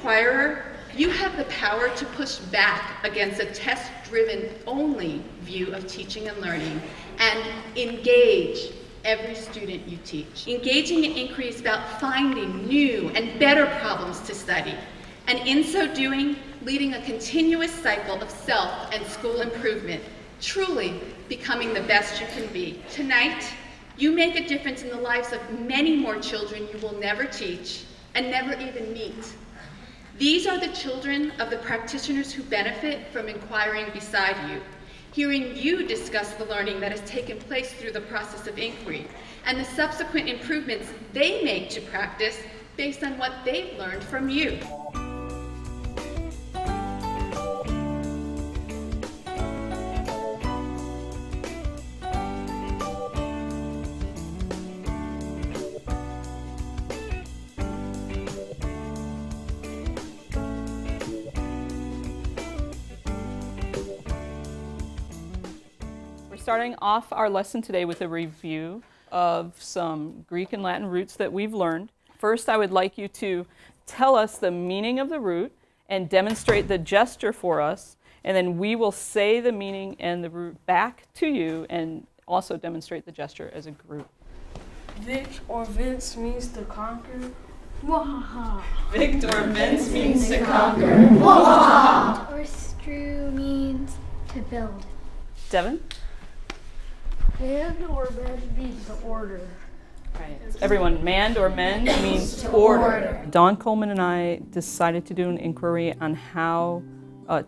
inquirer, you have the power to push back against a test-driven only view of teaching and learning and engage every student you teach. Engaging in inquiry is about finding new and better problems to study, and in so doing, leading a continuous cycle of self and school improvement, truly becoming the best you can be. Tonight, you make a difference in the lives of many more children you will never teach and never even meet. These are the children of the practitioners who benefit from inquiring beside you, hearing you discuss the learning that has taken place through the process of inquiry and the subsequent improvements they make to practice based on what they've learned from you. Starting off our lesson today with a review of some Greek and Latin roots that we've learned. First, I would like you to tell us the meaning of the root and demonstrate the gesture for us, and then we will say the meaning and the root back to you and also demonstrate the gesture as a group. Vic or Vince means to conquer. Wahaha. Vic or Vince means to conquer. Wahaha. Or strew means to build. Devin? Man or men means to order. Right. Everyone, manned or men means to order. Dawn Coleman and I decided to do an inquiry on how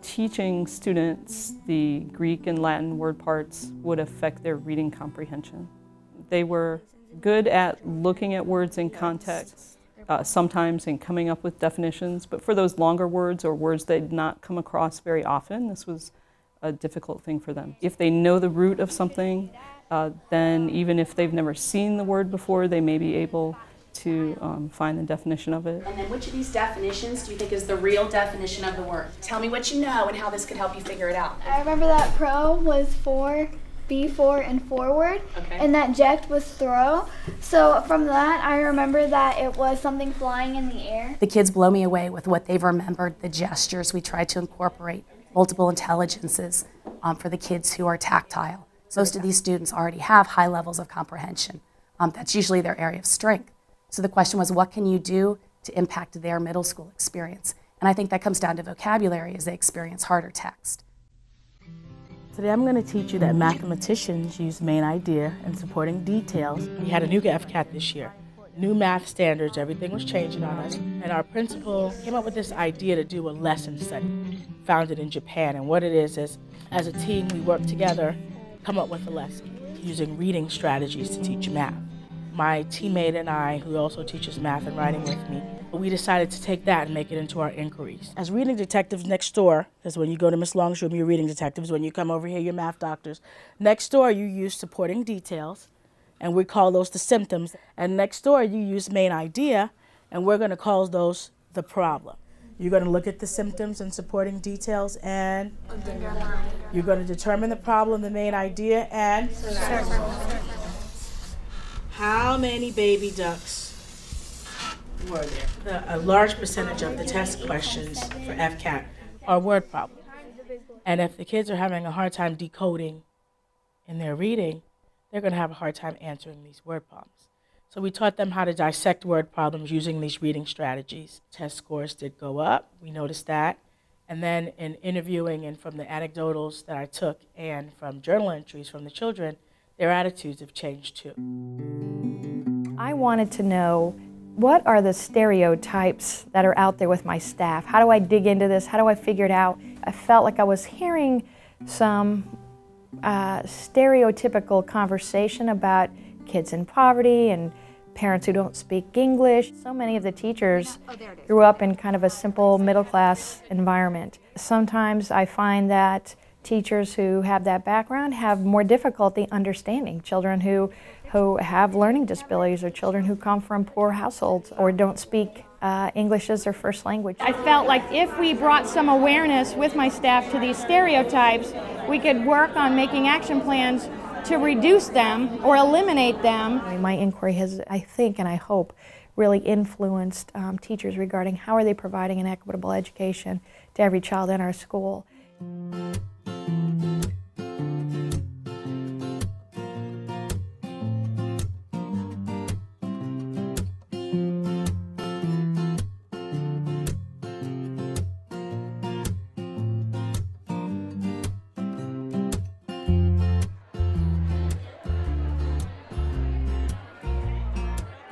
teaching students the Greek and Latin word parts would affect their reading comprehension. They were good at looking at words in context, sometimes and coming up with definitions, but for those longer words or words they did not come across very often, this was a difficult thing for them. If they know the root of something, then even if they've never seen the word before, they may be able to find the definition of it. And then which of these definitions do you think is the real definition of the word? Tell me what you know and how this could help you figure it out. I remember that pro was for, before, and forward, and that ject was throw. So from that, I remember that it was something flying in the air. The kids blow me away with what they've remembered, the gestures. We try to incorporate multiple intelligences for the kids who are tactile. Most of these students already have high levels of comprehension. That's usually their area of strength. So the question was, what can you do to impact their middle school experience? And I think that comes down to vocabulary as they experience harder text. Today I'm going to teach you that mathematicians use main idea and supporting details. We had a new FCAT this year. New math standards, everything was changing on us. And our principal came up with this idea to do a lesson study, founded in Japan. And what it is, as a team, we work together, come up with a lesson using reading strategies to teach math. My teammate and I, who also teaches math and writing with me, we decided to take that and make it into our inquiries. As reading detectives next door, because when you go to Miss Long's room, you're reading detectives. When you come over here, you're math doctors. Next door, you use supporting details, and we call those the symptoms. And next door, you use main idea, and we're going to call those the problem. You're going to look at the symptoms and supporting details, and you're going to determine the problem, the main idea, and how many baby ducks were there? A large percentage of the test questions for FCAT are word problems. And if the kids are having a hard time decoding in their reading, they're going to have a hard time answering these word problems. So we taught them how to dissect word problems using these reading strategies. Test scores did go up, we noticed that. And then in interviewing and from the anecdotals that I took and from journal entries from the children, their attitudes have changed too. I wanted to know, what are the stereotypes that are out there with my staff? How do I dig into this? How do I figure it out? I felt like I was hearing some stereotypical conversation about kids in poverty and parents who don't speak English. So many of the teachers grew up in kind of a simple middle-class environment. Sometimes I find that teachers who have that background have more difficulty understanding children who have learning disabilities or children who come from poor households or don't speak English as their first language. I felt like if we brought some awareness with my staff to these stereotypes, we could work on making action plans to reduce them or eliminate them. My inquiry has, I think and I hope, really influenced teachers regarding how are they providing an equitable education to every child in our school.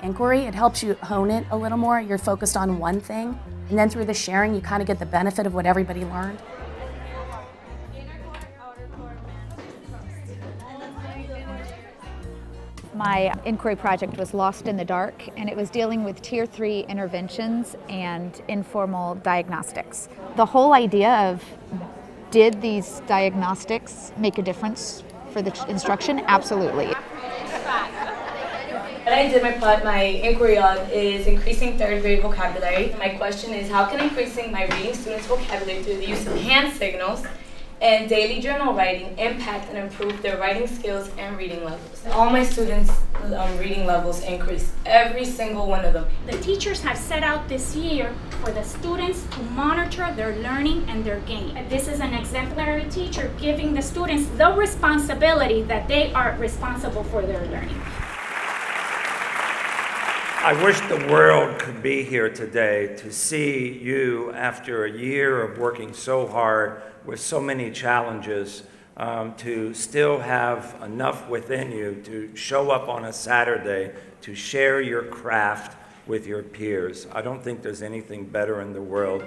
Inquiry, it helps you hone it a little more. You're focused on one thing, and then through the sharing, you kind of get the benefit of what everybody learned. My inquiry project was Lost in the Dark, and it was dealing with Tier 3 interventions and informal diagnostics. The whole idea of, did these diagnostics make a difference for the instruction? Absolutely. What I did my inquiry on is increasing third grade vocabulary. My question is, how can increasing my reading students' vocabulary through the use of hand signals and daily journal writing impact and improve their writing skills and reading levels? All my students' reading levels increased, every single one of them. The teachers have set out this year for the students to monitor their learning and their gain. This is an exemplary teacher giving the students the responsibility that they are responsible for their learning. I wish the world could be here today to see you, after a year of working so hard with so many challenges, to still have enough within you to show up on a Saturday to share your craft with your peers. I don't think there's anything better in the world.